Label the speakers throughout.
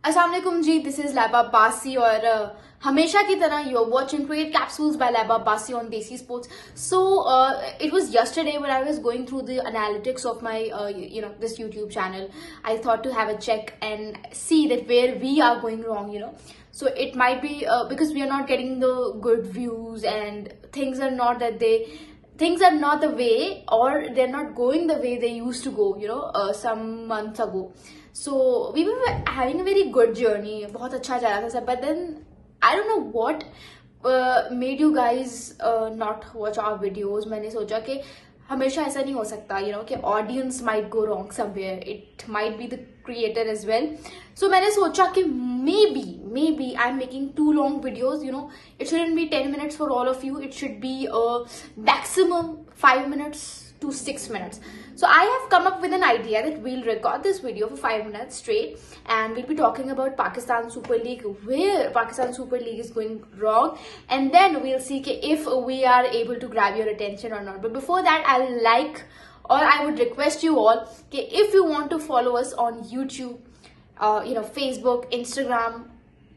Speaker 1: अस्सलाम वालेकुम जी, दिस इज लैब अब्बासी और हमेशा की तरह you are watching cricket capsules by Laiba Abbasi on Desi sports. So it was yesterday when I was going through the analytics of my this YouTube channel. I thought to have a check and see that where we are going wrong. So it might be because we are not getting the good views and things are not the way, or they're not going the way they used to go, some months ago. So we were having a very good journey, बहुत अच्छा जा रहा था सब, but then I don't know what made you guys not watch our videos. मैंने सोचा कि हमेशा ऐसा नहीं हो सकता, कि audience might go wrong somewhere. It might be the creator as well. So मैंने सोचा कि maybe I'm making too long videos. It shouldn't be 10 minutes for all of you. It should be maximum 5 minutes to 6 minutes. So I have come up with an idea that we'll record this video for 5 minutes straight and we'll be talking about Pakistan Super League, where Pakistan Super League is going wrong, and then we'll see if we are able to grab your attention or not. But before that, I would request you all if you want to follow us on YouTube, Facebook, Instagram,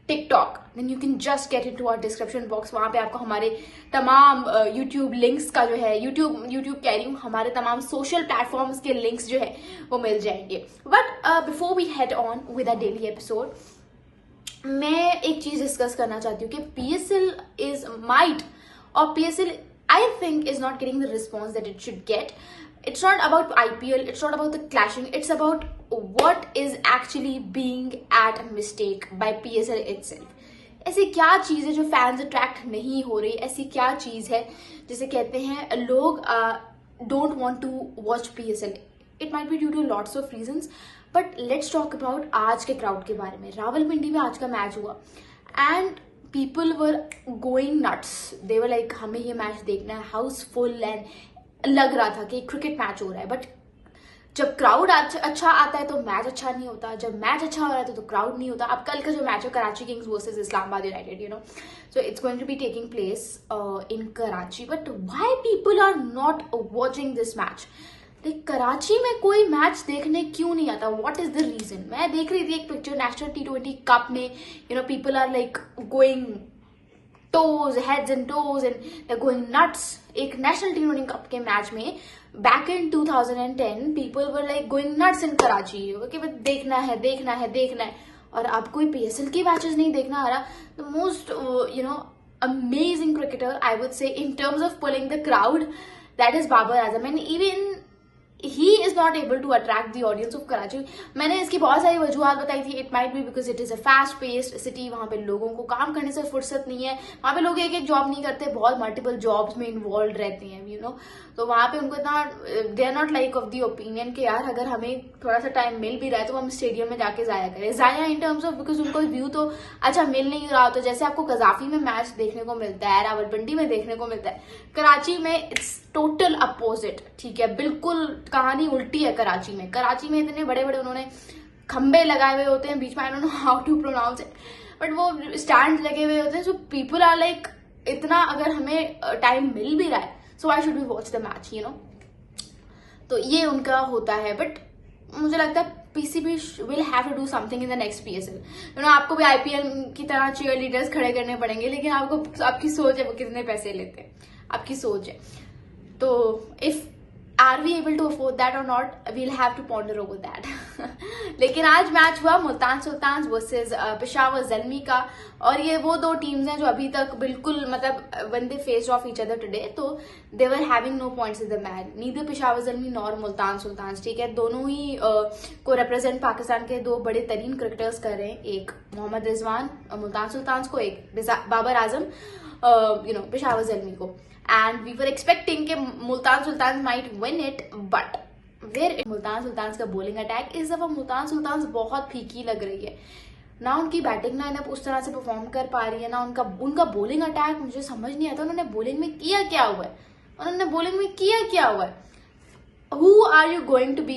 Speaker 1: TikTok, then you can just get into our description box. वहाँ पे आपको हमारे तमाम YouTube links का जो है YouTube कह रही हूँ, हमारे तमाम social platforms के links जो है वो मिल जाएंगे. But before we head on with our daily episode, मैं एक चीज डिस्कस करना चाहती हूँ कि PSL I think is not getting the response that it should get. It's not about IPL, it's not about the clashing, it's about what is actually being at mistake by PSL itself. ऐसी क्या चीज है जो fans attract नहीं हो रही? ऐसी क्या चीज है जिसे कहते हैं लोग don't want to watch PSL? It might be due to lots of reasons, but let's talk about आज के क्राउड के बारे में. रावलपिंडी में आज का मैच हुआ and people were going nuts. They were like हमें ये मैच देखना है, हाउसफुल, एंड लग रहा था कि क्रिकेट मैच हो रहा है. बट जब क्राउड अच्छा आता है तो मैच अच्छा नहीं होता, जब मैच अच्छा हो रहा है तो क्राउड नहीं होता. अब कल का जो मैच है Karachi Kings versus Islamabad United, so it's going to be taking place in Karachi. But why people are not watching this match? Karachi में कोई मैच देखने क्यों नहीं आता? What is the reason? मैं देख रही थी एक पिक्चर नेशनल T20 कप में, people are like going toes, heads and toes, and they're going nuts. एक नेशनल T20 कप के मैच में back in 2010 people were like going nuts in Karachi. Okay, but देखना है. और अब कोई PSL की मैचेस नहीं देखना आ रहा. The most amazing cricketer I would say in terms of pulling the crowd, that is Babar Azam, and even he is not able to attract the audience of Karachi. मैंने इसकी बहुत सारी वजूहत बताई थी. It might be because it is a fast paced city. वहाँ पे लोगों को काम करने से फुर्सत नहीं है. वहाँ पे लोग एक जॉब नहीं करते, बहुत मल्टीपल जॉब्स में इन्वॉल्व रहते हैं, तो वहाँ पे उनको इतना they are not like of the opinion कि यार अगर हमें थोड़ा सा टाइम मिल भी रहा है तो हम स्टेडियम में जाके जाया इन टर्म्स ऑफ बिकॉज उनको व्यू तो अच्छा मिल नहीं रहा होता. जैसे आपको कजाफी में मैच देखने को मिलता है, रावलपिंडी में देखने को मिलता है, कराची में इट्स टोटल अपोजिट. ठीक है, बिल्कुल कहानी उल्टी है कराची में इतने बड़े बड़े उन्होंने खंबे लगाए हुए होते हैं बीच में, I don't know how to pronounce it, but वो स्टैंड लगे हुए होते हैं. सो पीपल आर लाइक इतना अगर हमें टाइम मिल भी रहा है, so I should be watch the match, तो ये उनका होता है. बट मुझे लगता है PCB will have to do something in the next PSL. आपको भी IPL की तरह चीयर लीडर्स खड़े करने पड़ेंगे, लेकिन आपकी सोच है वो कितने पैसे लेते हैं, आपकी सोच है. तो if are we able to afford that और not, we'll have to ponder over that. लेकिन आज मैच हुआ मुल्तान सुल्तान वर्सेस पेशावर ज़ल्मी का, और ये वो दो टीम्स हैं जो अभी तक बिल्कुल when they faced off each other today, तो they were having no points in the match, neither Peshawar Zalmi nor Multan Sultan. ठीक है, दोनों ही को रिप्रेजेंट पाकिस्तान के दो बड़े तरीन क्रिकेटर्स कर रहे हैं, एक मोहम्मद रिजवान मुल्तान सुल्तान को, एक बाबर आजम पेशावर ज़ल्मी को. And we were expecting कि मुल्तान सुल्तान might win it, but where Multan Sultan का bowling attack इस दफा मुल्तान सुल्तान बहुत फीकी लग रही है. ना उनकी बैटिंग लाइनअप उस तरह से परफॉर्म कर पा रही है, ना उनका बॉलिंग अटैक. मुझे समझ नहीं आता उन्होंने बॉलिंग में किया क्या हुआ है. Who are you going to be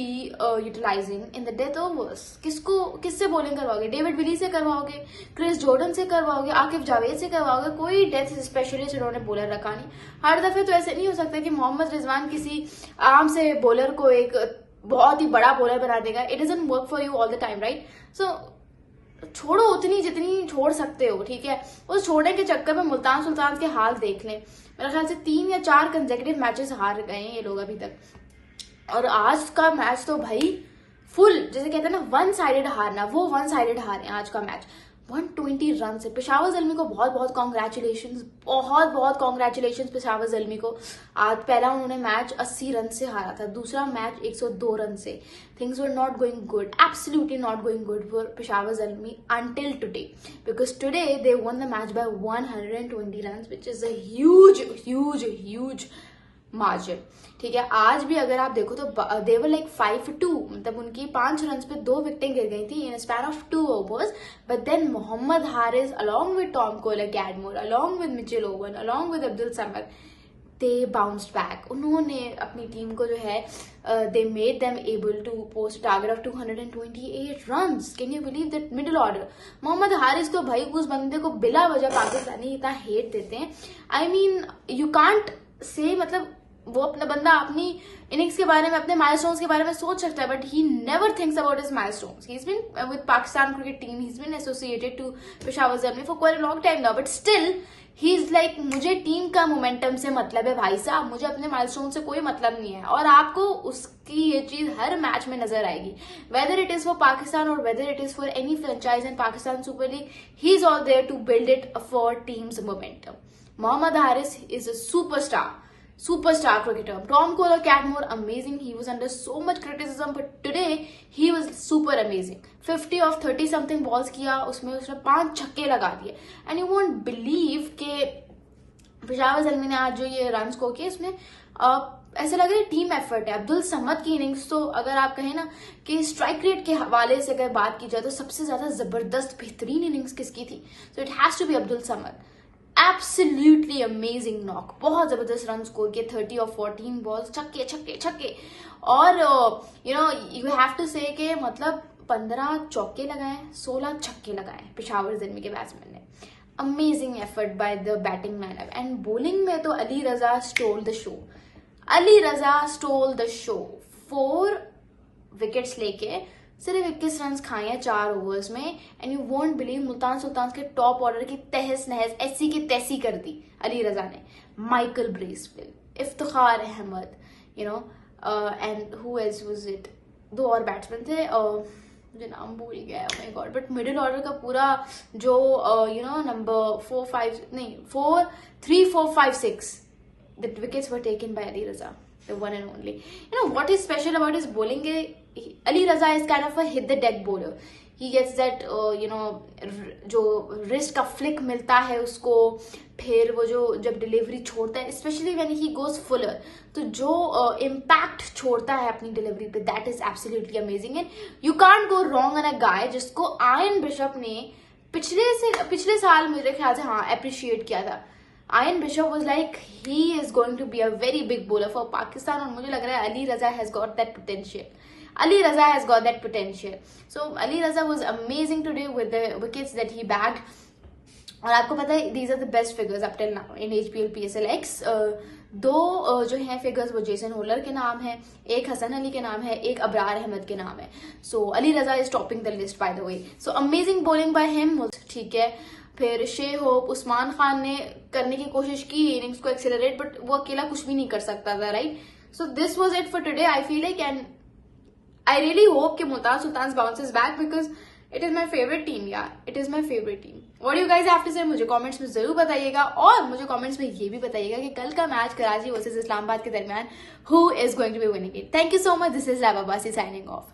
Speaker 1: utilizing in the death overs? किससे बॉलिंग करवाओगे? डेविड विली से करवाओगे, क्रिस जॉर्डन से करवाओगे, आकिफ जावेद से करवाओगे? कोई डेथ स्पेशलिस्ट उन्होंने बॉलर रखा नहीं. हर दफे तो ऐसे नहीं हो सकता कि मोहम्मद रिजवान किसी आम से बॉलर को एक बहुत ही बड़ा बॉलर बना देगा. It doesn't work for you all the time, right? So छोड़ो उतनी जितनी छोड़ सकते हो, ठीक है। उस छोड़ने के चक्कर में मुल्तान सुल्तान के हाल देख लें, मेरे ख्याल से 3 या 4 कंसेक्यूटिव मैचेस हार गए हैं ये लोग अभी तक। और आज का मैच तो भाई फुल, जैसे कहते हैं ना वन साइडेड हारना, वो वन साइडेड हारे आज का मैच 120 रन से। पेशावर ज़ल्मी को बहुत बहुत कॉन्ग्रेचुलेशन, बहुत बहुत कॉन्ग्रेचुलेशन पेशावर ज़ल्मी को। आज पहला उन्होंने मैच 80 रन से हारा था, दूसरा मैच 102 रन से। Things were not going good, absolutely not going good for Peshawar Zalmi until today, because today they one the match by 120 run, which is a huge huge huge margin, ठीक है। आज भी अगर आप देखो तो देवर लाइक 5-2, मतलब उनकी 5 रन पे 2 विकेटें गिर गई थी in span of 2 overs. But then Mohammad Haris along with Tom Kohler Cadmore, along with Mitchell Owen, along with Abdul Samad, they bounced back. उन्होंने अपनी टीम को जो है they made them able to post target of 228 runs. Can you believe that? Middle order Mohammad Haris को, भाई उस बंदे को बिला वजह पाकिस्तानी इतना हेट देते हैं। I mean you can't say, मतलब वो अपना बंदा अपनी इनिंग्स के बारे में, अपने माइलस्टोन्स के बारे में सोच सकता है, but he never thinks about his milestones. He is been with Pakistan cricket team, he is been associated to Peshawar Zalmi for quite a long time now, but still he is like मुझे टीम का momentum से मतलब है भाई साहब, मुझे अपने milestone से कोई मतलब नहीं है। और आपको उसकी ये चीज हर मैच में नजर आएगी, whether it is for Pakistan और whether it is for any franchise in Pakistan super league, he is all there to build it for teams momentum. Mohammad Haris is a superstar cricketer. Tom Kohler, Catmore, amazing. He was under so much criticism, but today he was super amazing. 50 of 30 something balls किया, उसमें उसने 5 छक्के लगा दिए, and you won't believe कि पेशावर ज़ल्मी ने आज जो ये रन स्कोर किए, इसमें ऐसा लग रहा है टीम एफर्ट है। अब्दुल समद की इनिंग्स तो अगर आप कहें ना कि स्ट्राइक रेट के हवाले से अगर बात की जाए तो सबसे ज्यादा जबरदस्त बेहतरीन इनिंग्स किसकी थी? So it has to be Abdul Samad. Absolutely amazing knock, बहुत जबरदस्त रन स्कोर किए, 30 और 14 बॉल्स, छक्के छक्के छक्के। और यू हैव टू से कि मतलब 15 चौके लगाए, 16 छक्के लगाए पेशावर ज़ल्मी के बैट्समैन ने। Amazing effort by the batting lineup. And bowling में तो Ali Raza stole the show, Ali Raza stole the show. 4 wickets लेके सिर्फ 21 रन खाए हैं 4 ओवर्स में, and you won't believe Multan Sultan के टॉप ऑर्डर की तहस नहस ऐसी की तैसी कर दी अली रजा ने। Michael Bracewell, Iftikhar Ahmed, and who else was it, 2 और बैट्समैन थे, मुझे नाम भूल गया है, my god. But middle order का पूरा जो नंबर 4, 5 नहीं 4, 3, 4, 5, 6 the wickets were taken by Ali Raza, the one and only. What is special about his bowling? Ali Raza is kind of a hit the deck bowler. He gets that जो wrist का flick मिलता है उसको, फिर वो जो जब delivery छोड़ता है, specially when he goes fuller, तो जो इम्पैक्ट छोड़ता है अपनी डिलीवरी पे, that is absolutely amazing. And you can't go wrong on a guy जिसको आयन बिशप ने पिछले साल मेरे ख्याल से अप्रिशिएट किया था। Ion bishop was like he is going to be a very big bowler for Pakistan, और मुझे लग रहा है अली रजा has got that potential. Ali Raza has got that potential. So Ali Raza was amazing today with the wickets that he bagged. और आपको पता है these are the best figures up till now in HPL PSL X. 2 जो हैं figures वो Jason holer के नाम है, एक हसन अली के नाम है, एक अबरार अहमद के नाम है। So Ali Raza is topping the list by the way. So amazing bowling by him, ठीक है। फिर शे होप, उस्मान खान ने करने की कोशिश की इनिंग्स को एक्सेलरेट, बट वो अकेला कुछ भी नहीं कर सकता था, right? So this was it for today. I feel like, and I really hope कि Multan Sultan bounces back, because it is my favourite team यार, it is my favourite team. What you guys have to say मुझे comments में जरूर बताइएगा, और मुझे comments में ये भी बताइएगा कि कल का मैच कराची वर्सेस इस्लामाबाद के दरमियान who is going to be winning it. Thank you so much, this is lab Abbasi signing of.